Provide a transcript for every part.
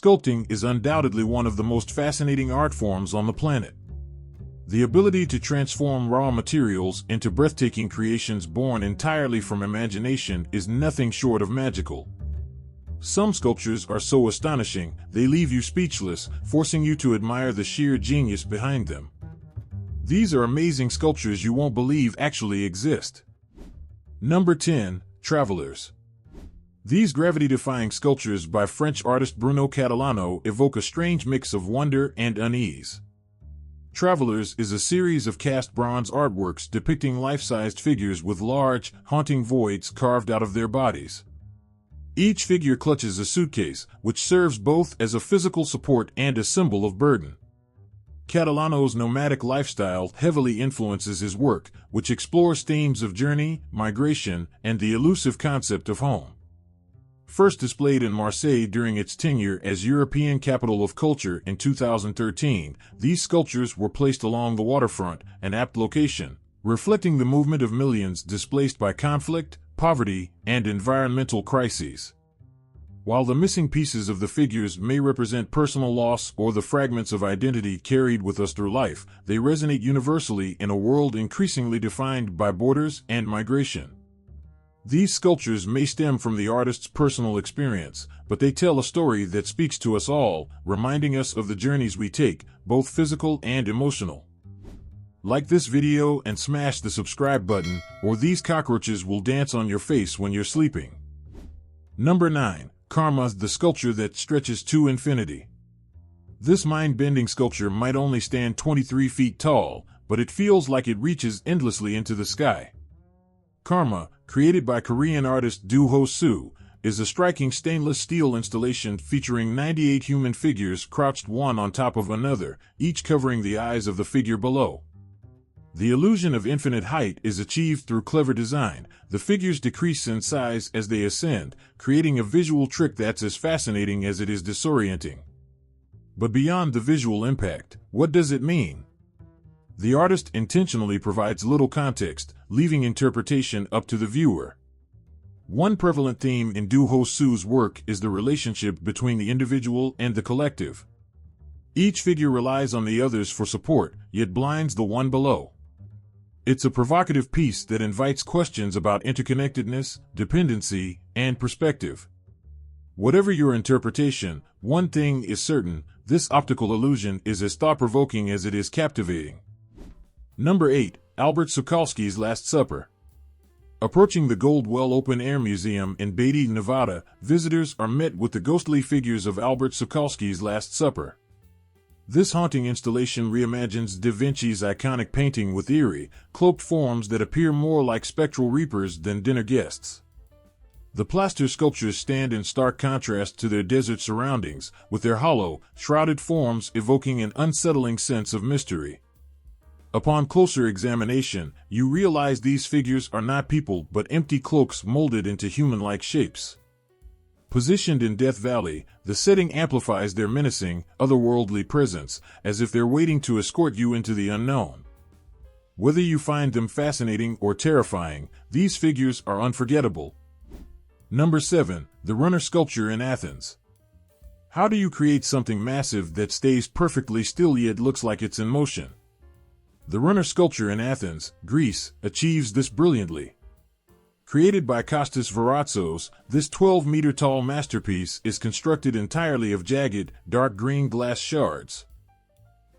Sculpting is undoubtedly one of the most fascinating art forms on the planet. The ability to transform raw materials into breathtaking creations born entirely from imagination is nothing short of magical. Some sculptures are so astonishing, they leave you speechless, forcing you to admire the sheer genius behind them. These are amazing sculptures you won't believe actually exist. Number 10. Travelers. These gravity-defying sculptures by French artist Bruno Catalano evoke a strange mix of wonder and unease. Travelers is a series of cast bronze artworks depicting life-sized figures with large, haunting voids carved out of their bodies. Each figure clutches a suitcase, which serves both as a physical support and a symbol of burden. Catalano's nomadic lifestyle heavily influences his work, which explores themes of journey, migration, and the elusive concept of home. First displayed in Marseille during its tenure as European Capital of Culture in 2013, these sculptures were placed along the waterfront, an apt location, reflecting the movement of millions displaced by conflict, poverty, and environmental crises. While the missing pieces of the figures may represent personal loss or the fragments of identity carried with us through life, they resonate universally in a world increasingly defined by borders and migration. These sculptures may stem from the artist's personal experience, but they tell a story that speaks to us all, reminding us of the journeys we take, both physical and emotional. Like this video and smash the subscribe button, or these cockroaches will dance on your face when you're sleeping. Number 9. Karma, the sculpture that stretches to infinity. This mind-bending sculpture might only stand 23 feet tall, but it feels like it reaches endlessly into the sky. Karma, created by Korean artist Do-Ho Soo, is a striking stainless steel installation featuring 98 human figures crouched one on top of another, each covering the eyes of the figure below. The illusion of infinite height is achieved through clever design. The figures decrease in size as they ascend, creating a visual trick that's as fascinating as it is disorienting. But beyond the visual impact, what does it mean? The artist intentionally provides little context, leaving interpretation up to the viewer. One prevalent theme in Do-Ho Soo's work is the relationship between the individual and the collective. Each figure relies on the others for support, yet blinds the one below. It's a provocative piece that invites questions about interconnectedness, dependency, and perspective. Whatever your interpretation, one thing is certain: this optical illusion is as thought-provoking as it is captivating. Number 8. Albert Sokolsky's Last Supper. Approaching the Goldwell Open Air Museum in Beatty, Nevada, visitors are met with the ghostly figures of Albert Sokolsky's Last Supper. This haunting installation reimagines Da Vinci's iconic painting with eerie, cloaked forms that appear more like spectral reapers than dinner guests. The plaster sculptures stand in stark contrast to their desert surroundings, with their hollow, shrouded forms evoking an unsettling sense of mystery. Upon closer examination, you realize these figures are not people but empty cloaks molded into human-like shapes. Positioned in Death Valley, the setting amplifies their menacing, otherworldly presence, as if they're waiting to escort you into the unknown. Whether you find them fascinating or terrifying, these figures are unforgettable. Number 7. The Runner Sculpture in Athens. How do you create something massive that stays perfectly still yet looks like it's in motion? The Runner Sculpture in Athens, Greece, achieves this brilliantly. Created by Kostas Varatzos, this 12-meter-tall masterpiece is constructed entirely of jagged, dark green glass shards.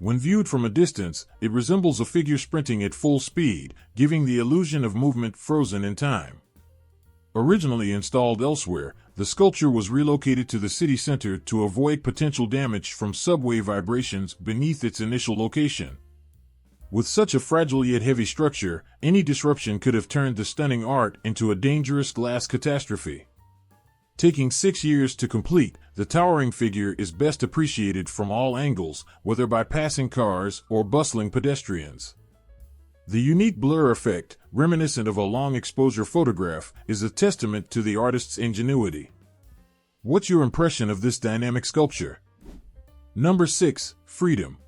When viewed from a distance, it resembles a figure sprinting at full speed, giving the illusion of movement frozen in time. Originally installed elsewhere, the sculpture was relocated to the city center to avoid potential damage from subway vibrations beneath its initial location. With such a fragile yet heavy structure, any disruption could have turned the stunning art into a dangerous glass catastrophe. Taking 6 years to complete, the towering figure is best appreciated from all angles, whether by passing cars or bustling pedestrians. The unique blur effect, reminiscent of a long-exposure photograph, is a testament to the artist's ingenuity. What's your impression of this dynamic sculpture? Number 6. Freedom.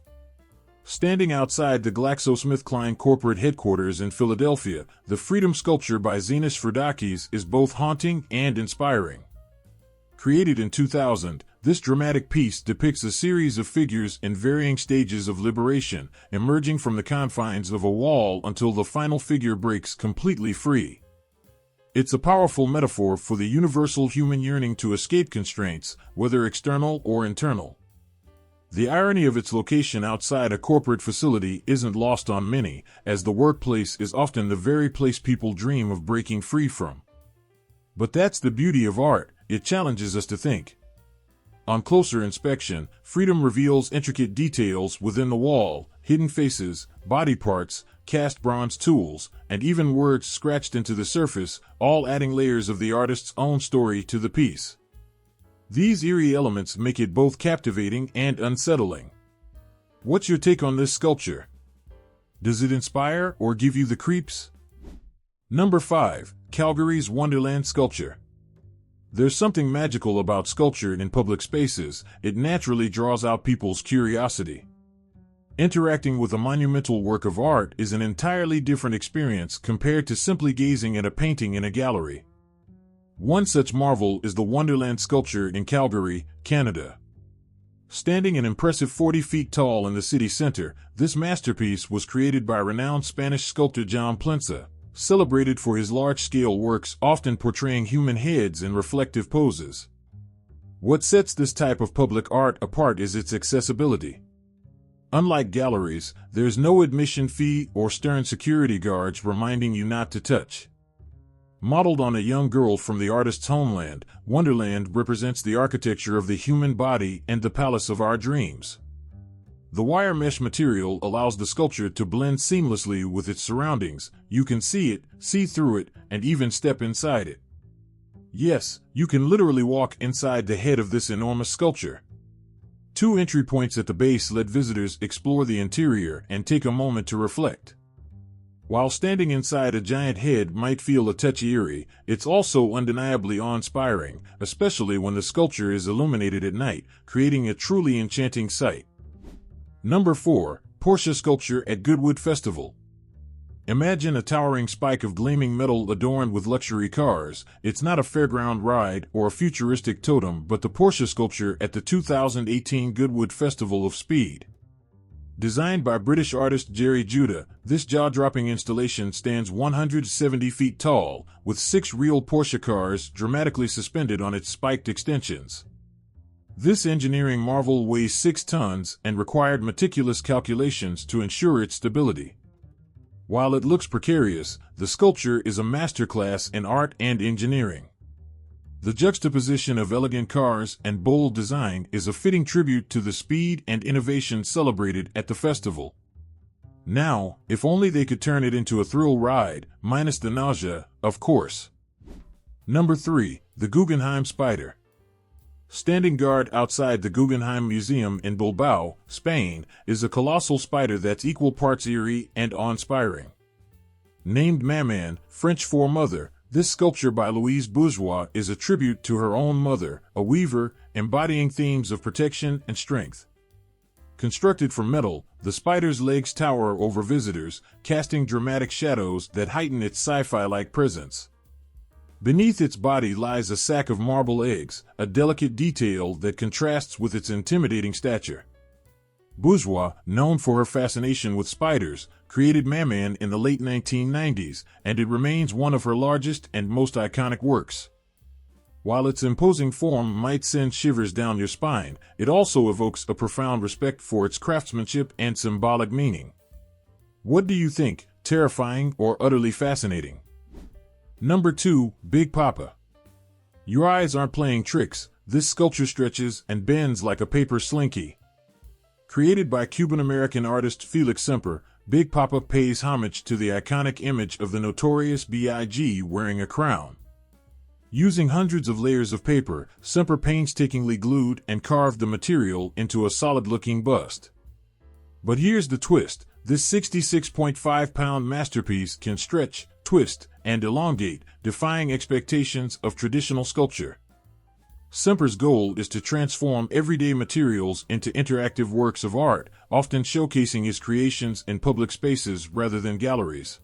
Standing outside the GlaxoSmithKline corporate headquarters in Philadelphia, the Freedom sculpture by Zenas Fridakis is both haunting and inspiring. Created in 2000, this dramatic piece depicts a series of figures in varying stages of liberation, emerging from the confines of a wall until the final figure breaks completely free. It's a powerful metaphor for the universal human yearning to escape constraints, whether external or internal. The irony of its location outside a corporate facility isn't lost on many, as the workplace is often the very place people dream of breaking free from. But that's the beauty of art, it challenges us to think. On closer inspection, freedom reveals intricate details within the wall, hidden faces, body parts, cast bronze tools, and even words scratched into the surface, all adding layers of the artist's own story to the piece. These eerie elements make it both captivating and unsettling. What's your take on this sculpture? Does it inspire or give you the creeps? Number 5. Calgary's Wonderland Sculpture. There's something magical about sculpture in public spaces. It naturally draws out people's curiosity. Interacting with a monumental work of art is an entirely different experience compared to simply gazing at a painting in a gallery. One such marvel is the Wonderland sculpture in Calgary, Canada. Standing an impressive 40 feet tall in the city center, this masterpiece was created by renowned Spanish sculptor John Plensa, celebrated for his large-scale works often portraying human heads in reflective poses. What sets this type of public art apart is its accessibility. Unlike galleries, there's no admission fee or stern security guards reminding you not to touch. Modeled on a young girl from the artist's homeland, Wonderland represents the architecture of the human body and the palace of our dreams. The wire mesh material allows the sculpture to blend seamlessly with its surroundings. You can see it, see through it, and even step inside it. Yes, you can literally walk inside the head of this enormous sculpture. 2 entry points at the base let visitors explore the interior and take a moment to reflect. While standing inside a giant head might feel a touch eerie, it's also undeniably awe-inspiring, especially when the sculpture is illuminated at night, creating a truly enchanting sight. Number 4. Porsche Sculpture at Goodwood Festival. Imagine a towering spike of gleaming metal adorned with luxury cars. It's not a fairground ride or a futuristic totem, but the Porsche sculpture at the 2018 Goodwood Festival of Speed. Designed by British artist Jerry Judah, this jaw-dropping installation stands 170 feet tall, with 6 real Porsche cars dramatically suspended on its spiked extensions. This engineering marvel weighs 6 tons and required meticulous calculations to ensure its stability. While it looks precarious, the sculpture is a masterclass in art and engineering. The juxtaposition of elegant cars and bold design is a fitting tribute to the speed and innovation celebrated at the festival. Now, if only they could turn it into a thrill ride, minus the nausea, of course. Number 3. The Guggenheim Spider. Standing guard outside the Guggenheim Museum in Bilbao, Spain, is a colossal spider that's equal parts eerie and awe-inspiring. Named Maman, French for mother, this sculpture by Louise Bourgeois is a tribute to her own mother, a weaver, embodying themes of protection and strength. Constructed from metal, the spider's legs tower over visitors, casting dramatic shadows that heighten its sci-fi-like presence. Beneath its body lies a sack of marble eggs, a delicate detail that contrasts with its intimidating stature. Bourgeois, known for her fascination with spiders, created Maman in the late 1990s, and it remains one of her largest and most iconic works. While its imposing form might send shivers down your spine, it also evokes a profound respect for its craftsmanship and symbolic meaning. What do you think, terrifying or utterly fascinating? Number 2. Big Papa. Your eyes aren't playing tricks. This sculpture stretches and bends like a paper slinky. Created by Cuban-American artist Felix Semper, Big Papa pays homage to the iconic image of the notorious B.I.G. wearing a crown. Using hundreds of layers of paper, Semper painstakingly glued and carved the material into a solid-looking bust. But here's the twist. This 66.5-pound masterpiece can stretch, twist, and elongate, defying expectations of traditional sculpture. Semper's goal is to transform everyday materials into interactive works of art, often showcasing his creations in public spaces rather than galleries.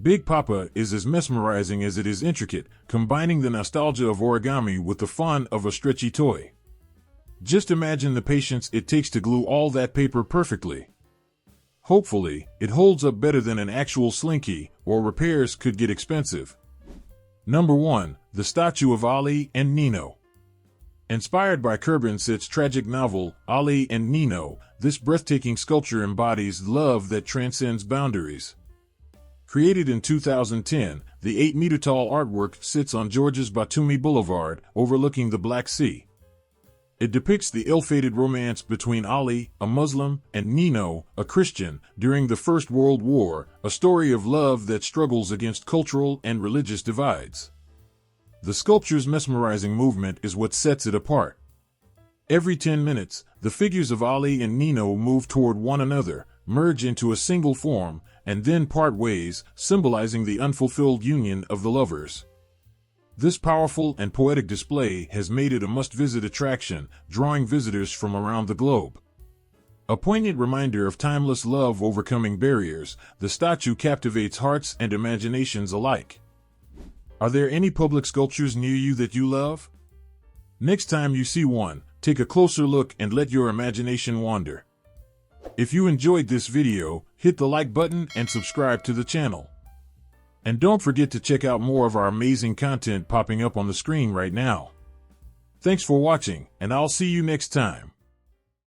Big Papa is as mesmerizing as it is intricate, combining the nostalgia of origami with the fun of a stretchy toy. Just imagine the patience it takes to glue all that paper perfectly. Hopefully, it holds up better than an actual slinky, or repairs could get expensive. Number 1. The Statue of Ali and Nino. Inspired by Kurbensitz's tragic novel, Ali and Nino, this breathtaking sculpture embodies love that transcends boundaries. Created in 2010, the 8-meter-tall artwork sits on Georgia's Batumi Boulevard, overlooking the Black Sea. It depicts the ill-fated romance between Ali, a Muslim, and Nino, a Christian, during the First World War, a story of love that struggles against cultural and religious divides. The sculpture's mesmerizing movement is what sets it apart. Every 10 minutes, the figures of Ali and Nino move toward one another, merge into a single form, and then part ways, symbolizing the unfulfilled union of the lovers. This powerful and poetic display has made it a must-visit attraction, drawing visitors from around the globe. A poignant reminder of timeless love overcoming barriers, the statue captivates hearts and imaginations alike. Are there any public sculptures near you that you love? Next time you see one, take a closer look and let your imagination wander. If you enjoyed this video, hit the like button and subscribe to the channel. And don't forget to check out more of our amazing content popping up on the screen right now. Thanks for watching, and I'll see you next time.